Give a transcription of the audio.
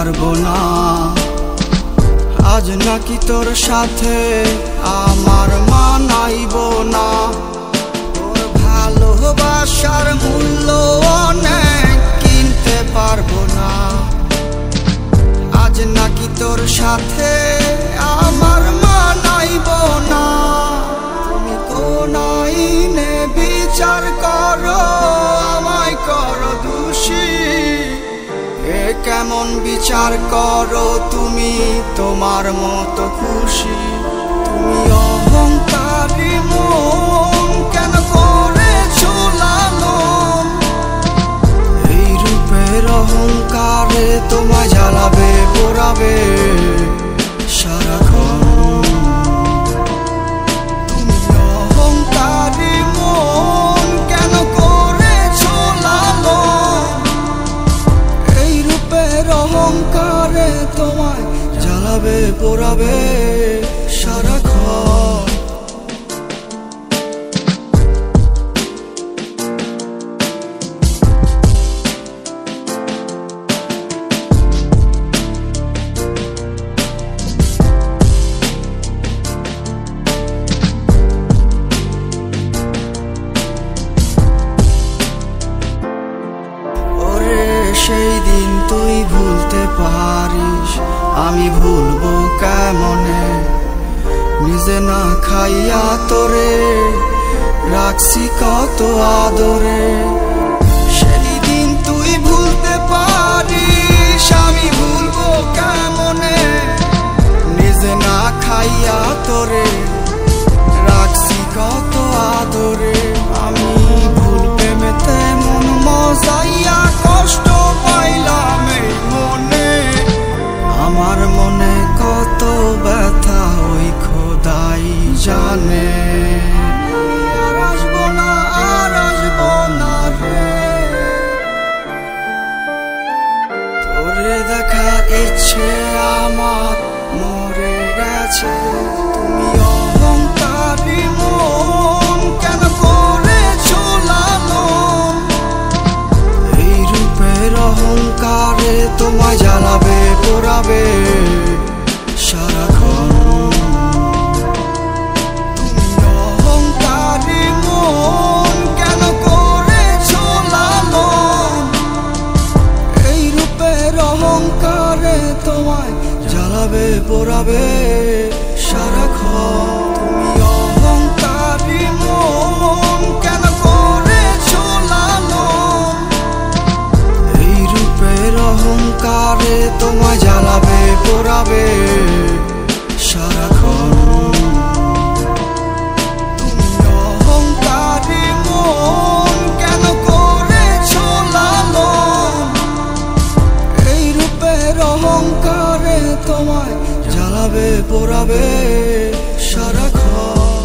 পারবো না। আজ নাকি তোর সাথে আমার মানাইব না। তোর ভালোবাসার মূল্য অনেক, কিনতে পারবো না। আজ নাকি তোর সাথে আমার মানাইব না। তুমি কোন আইনে বিচার করো, আমায় করো দোষী। এ কেমন বিচার করো তুমি তোমার মতো খুশি। তুমি অহংকারী মন কেন করেছো লালন। এই রূপের অহংকারে তোমায় জ্বালাবে পোড়াবে সারাক্ষণ। তুমি অহংকারী মন কেন করেছো লালন। এই রূপের অহংকারে তোমায় জ্বালাবে পোড়াবে সারাক্ষণ। সেই দিন তুই ভুলতে পারিস, আমি ভুলবো কেমনে। নিজে না খাইয়া তোরে রাখছি কত আদরে। সেই দিন তুই ভুলতে পারিস, আমি ভুলবো কেমনে। নিজে না খাইয়া তোরে রাখছি কত আদরে। আমি ভুল প্রেমেতে মন মজাইয়া কষ্ট পাইলাম এই মনে। আমার মনে কত ব্যথা ওই খোদাই জানে। আর আসবো না, আর আসবো না রে। তোরে দেখার ইচ্ছে আমার মরে গেছে। তুমি অহংকারী মন কেন করেছো লালন। এই রূপের অহংকারে তোমায় জ্বালাবে পোড়াবে সারাক্ষণ। তুমি অহংকারী মন কেন করেছো লালন। এই রূপের অহংকারে তোমায় জ্বালাবে পোড়াবে সারাক্ষণ। তুমি অহংকারী মন কেন করেছো লালন। এই রূপের অহংকারে তোমায় জ্বালাবে পোড়াবে সারাক্ষণ। তুমি অহংকারী মন কেন করেছো লালন। এই রূপের অহংকারে তোমায় জ্বালাবে পোড়াবে সারাক্ষণ।